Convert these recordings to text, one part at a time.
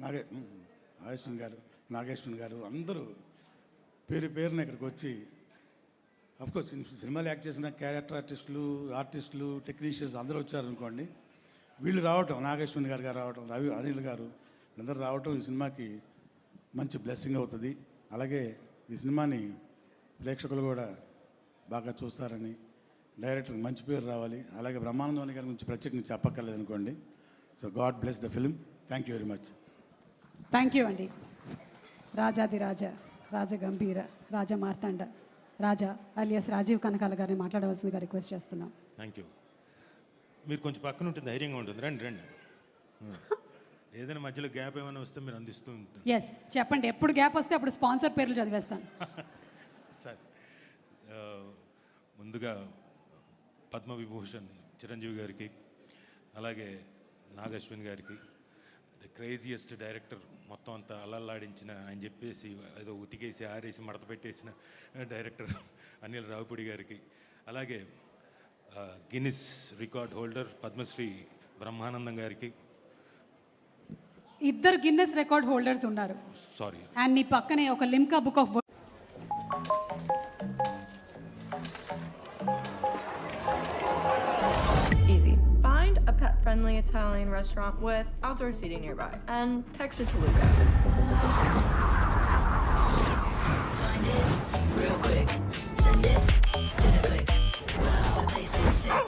నాగేశ్వరన్ గారు, నాగేశ్వరన్ గారు అందరూ పేరున ఇక్కడికి వచ్చి, అఫ్కోర్స్ సినిమాలు యాక్ట్ చేసిన క్యారెక్టర్ ఆర్టిస్టులు టెక్నీషియన్స్ అందరూ వచ్చారనుకోండి. వీళ్ళు రావటం, నాగేశ్వరన్ గారు రావటం, అనిల్ గారు వీళ్ళందరూ రావటం ఈ సినిమాకి మంచి బ్లెస్సింగ్ అవుతుంది. అలాగే ఈ సినిమాని ప్రేక్షకులు కూడా బాగా చూస్తారని, డైరెక్టర్కి మంచి పేరు రావాలి. అలాగే బ్రహ్మానందం గారి గురించి ప్రత్యేకంగా చెప్పక్కర్లేదు అనుకోండి. So God bless the film. Thank you very much. Thank you అండి. రాజాదిరాజ, రాజగంభీర, రాజా మార్తాండ, రాజా అలియాస్ రాజీవ్ కనకాల గారిని మాట్లాడవలసిందిగా రిక్వెస్ట్ చేస్తున్నాం. Thank you. మీరు కొంచెం పక్కన ఉంటే ధైర్యంగా ఉంటుంది. రండి. ఏదైనా మధ్యలో గ్యాప్ ఏమైనా వస్తే మీరు అందిస్తూ ఉంటుంది. ఎస్, చెప్పండి. ఎప్పుడు గ్యాప్ వస్తే అప్పుడు స్పాన్సర్ పేర్లు చదివేస్తాను. సార్, ముందుగా పద్మవిభూషణ్ చిరంజీవి గారికి, అలాగే నాగశ్విన్ గారికి, ద క్రేజియస్ట్ డైరెక్టర్, మొత్తం అంతా అల్లల్లాడించిన ఆయన చెప్పేసి ఏదో ఉతికేసి ఆరేసి మడత పెట్టేసిన డైరెక్టర్ అనిల్ రావుపూడి గారికి, అలాగే Guinness record holder Padmashri Brahmanandam గారికి. ఇద్దరు గిన్నెస్ రికార్డ్ హోల్డర్స్ ఉన్నారు. సారీ. అండ్ నీ పక్కనే ఒక Limca book of Easy. Find a pet-friendly Italian restaurant with outdoor seating nearby and text it to Luca. Find it real quick. Send it to the click. Wow, the place is sick.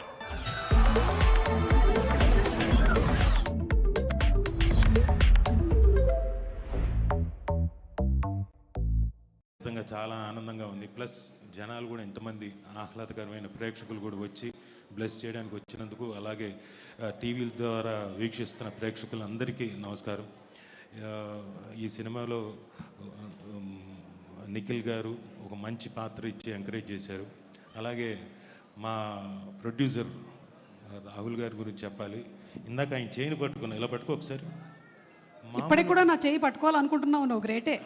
నిజంగా చాలా ఆనందంగా ఉంది. Plus జనాలు కూడా ఎంతమంది ఆహ్లాదకరమైన ప్రేక్షకులు కూడా వచ్చి బ్లెస్ చేయడానికి వచ్చినందుకు, అలాగే టీవీల ద్వారా వీక్షిస్తున్న ప్రేక్షకులందరికీ నమస్కారం. ఈ సినిమాలో నిఖిల్ గారు ఒక మంచి పాత్ర ఇచ్చి ఎంకరేజ్ చేశారు. అలాగే మా ప్రొడ్యూసర్ రాహుల్ గారి గురించి చెప్పాలి. ఇందాక ఆయన చేయిని పట్టుకున్నా, ఇలా పట్టుకో ఒకసారి. ఇప్పటికి కూడా నా చేయి పట్టుకోవాలనుకుంటున్నావు, నువ్వు గ్రేటే.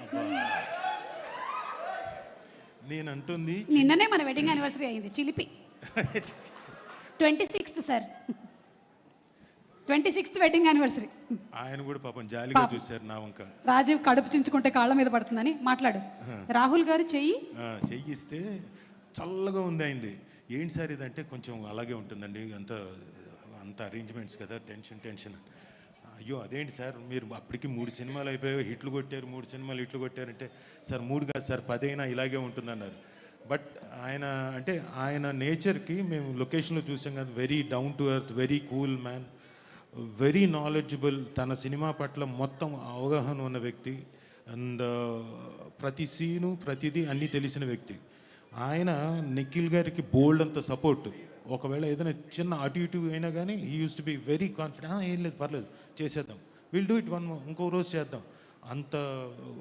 నేను అంటుంది, నిన్ననే మన వెడ్డింగ్ యానివర్సరీ అయింది. చిలిపి 26th sir, 26th wedding anniversary. ఆయన కూడా పాపం జాలిగా చూశారు నా వంక. రాజీవ్ కడుపు చించుకుంటే కాళ్ళ మీద పడుతుందని మాట్లాడు. రాహుల్ గారు చెయ్యిస్తే చల్లగా ఉంది అయింది. ఏంటి సార్ ఇదంటే, కొంచెం అలాగే ఉంటుందండి, అంత అరేంజ్మెంట్స్ కదా, టెన్షన్. అయ్యో అదేంటి సార్, మీరు అప్పటికి 3 సినిమాలు అయిపోయాయి, హిట్లు కొట్టారు, 3 సినిమాలు హిట్లు కొట్టారంటే, సార్ 3 కాదు సార్ 10 అయినా ఇలాగే ఉంటుందన్నారు. బట్ ఆయన నేచర్కి మేము లొకేషన్లో చూసాం కదా, very down to earth, very cool man, very knowledgeable, తన సినిమా పట్ల మొత్తం అవగాహన ఉన్న వ్యక్తి, అండ్ ప్రతి సీను ప్రతిదీ అన్నీ తెలిసిన వ్యక్తి. ఆయన నిఖిల్ గారికి బోల్డ్ అంత సపోర్ట్. ఒకవేళ ఏదైనా చిన్న అటు ఇటు అయినా కానీ he use to be very confident. ఏం లేదు, పర్లేదు, చేసేద్దాం, విల్ డూ ఇట్ ఇంకో రోజు చేద్దాం. అంత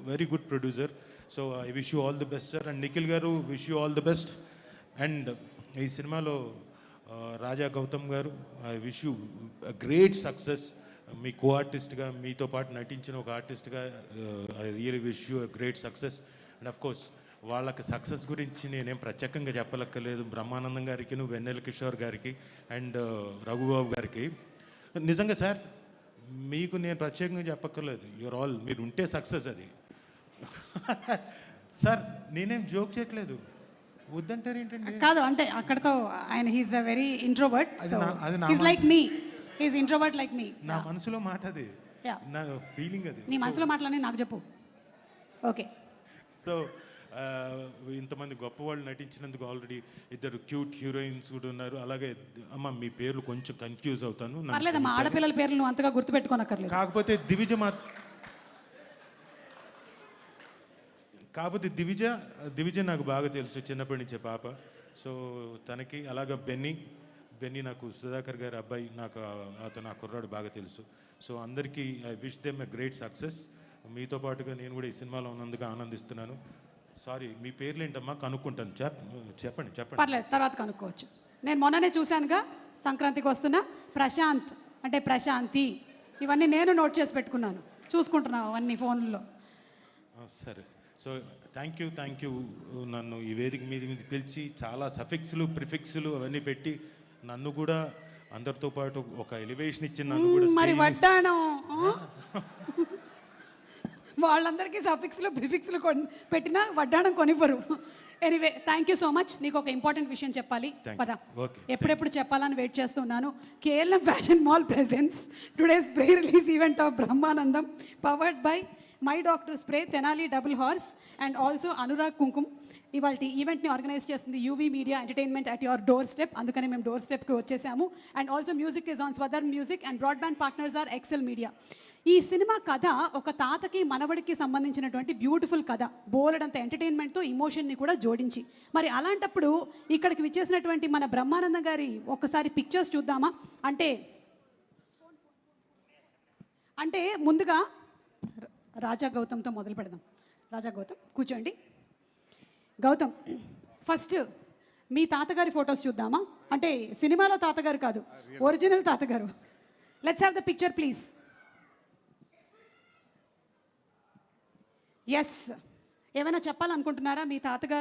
very good producer. So I wish you all the best sir. And Nikhil garu, wish you all the best. And ఈ సినిమాలో Raja Gautham garu, I wish you great success. మీ కో ఆర్టిస్ట్గా, మీతో పాటు నటించిన ఒక ఆర్టిస్ట్గా I really wish you great success. And of course వాళ్ళకి సక్సెస్ గురించి నేనేం ప్రత్యేకంగా చెప్పలక్కర్లేదు. బ్రహ్మానందం గారికి, వెన్నెల కిషోర్ గారికి, అండ్ రఘుబాబు గారికి. నిజంగా సార్, మీకు నేను ప్రత్యేకంగా చెప్పక్కర్లేదు. యూఆర్ ఆల్, మీరు ఉంటే సక్సెస్ అది. సార్ నేనేం జోక్ చేయట్లేదు, వద్దంటారు ఏంటండి? కాదు, అంటే అక్కడతో ఆయన he's a very introvert. He's like me, he's introvert like me. నా మనసులో మాట అది, నా ఫీలింగ్ అది. నీ మనసులో మాటలని నాకు చెప్పు. ఓకే. సో ఇంతమంది గొప్ప వాళ్ళు నటించినందుకు ఆల్రెడీ 2 క్యూట్ హీరోయిన్స్ కూడా ఉన్నారు. అలాగే అమ్మ, మీ పేర్లు కొంచెం కన్ఫ్యూజ్ అవుతాను. మా ఆడపిల్లల పేర్లు నువ్వు అంతగా గుర్తుపెట్టుకోనక్కర్లేదు. కాకపోతే దివిజ నాకు బాగా తెలుసు, చిన్నప్పటి నుంచే పాప. సో తనకి, అలాగే బెన్నీ నాకు సుధాకర్ గారి అబ్బాయి, నాకు అతను ఆ కుర్రాడు బాగా తెలుసు. సో అందరికీ I wish them a great success. మీతో పాటుగా నేను కూడా ఈ సినిమాలో ఉన్నందుకు ఆనందిస్తున్నాను. సారీ, మీ పేర్లు ఏంటమ్మా? కనుక్కుంటాను. చెప్పండి. పర్లేదు, తర్వాత కనుక్కోవచ్చు. నేను మొన్ననే చూశానుగా, సంక్రాంతికి వస్తున్నా. ప్రశాంత్ అంటే ప్రశాంతి, ఇవన్నీ నేను నోట్ చేసి పెట్టుకున్నాను, చూసుకుంటున్నాను అవన్నీ ఫోన్లో. సరే. So thank you. నన్ను ఈ వేదిక మీద పిలిచి చాలా సఫిక్స్లు, ప్రిఫిక్స్లు అవన్నీ పెట్టి నన్ను కూడా అందరితో పాటు ఒక ఎలివేషన్ ఇచ్చి నన్ను కూడా మరి వడ్డాణం వాళ్ళందరికీ సఫిక్స్లు ప్రిఫిక్స్లు పెట్టినా వడ్డాణం కొనివ్వరు. Anyway thank you so much. నీకు ఒక ఇంపార్టెంట్ విషయం చెప్పాలి, Thank you. పద. Okay, ఎప్పుడెప్పుడు చెప్పాలని వెయిట్ చేస్తున్నాను. KLM fashion mall presents today's pre release event of Brahmanandam powered by my doctor spray, Tenali double horse and also Anurag Kumkum. ఇవాళ ఈవెంట్ని ఆర్గనైజ్ చేస్తుంది UV media entertainment at your door step. అందుకని మేము డోర్ స్టెప్కి వచ్చేసాము. And also music is on Southern music and broadband partners are Excel media. ఈ సినిమా కథ ఒక తాతకి మనవడికి సంబంధించినటువంటి బ్యూటిఫుల్ కథ, బోలెడంత ఎంటర్టైన్మెంట్తో ఇమోషన్ని కూడా జోడించి. మరి అలాంటప్పుడు ఇక్కడికి విచ్చేసినటువంటి మన బ్రహ్మానందం గారి ఒకసారి పిక్చర్స్ చూద్దామా? అంటే ముందుగా రాజా గౌతమ్తో మొదలు పెడదాం. రాజా గౌతమ్ కూర్చోండి. గౌతమ్, ఫస్ట్ మీ తాతగారి ఫొటోస్ చూద్దామా? అంటే సినిమాలో తాతగారు కాదు, ఒరిజినల్ తాతగారు. Let's have the picture please. Yes, ఏమైనా చెప్పాలనుకుంటున్నారా మీ తాతగారు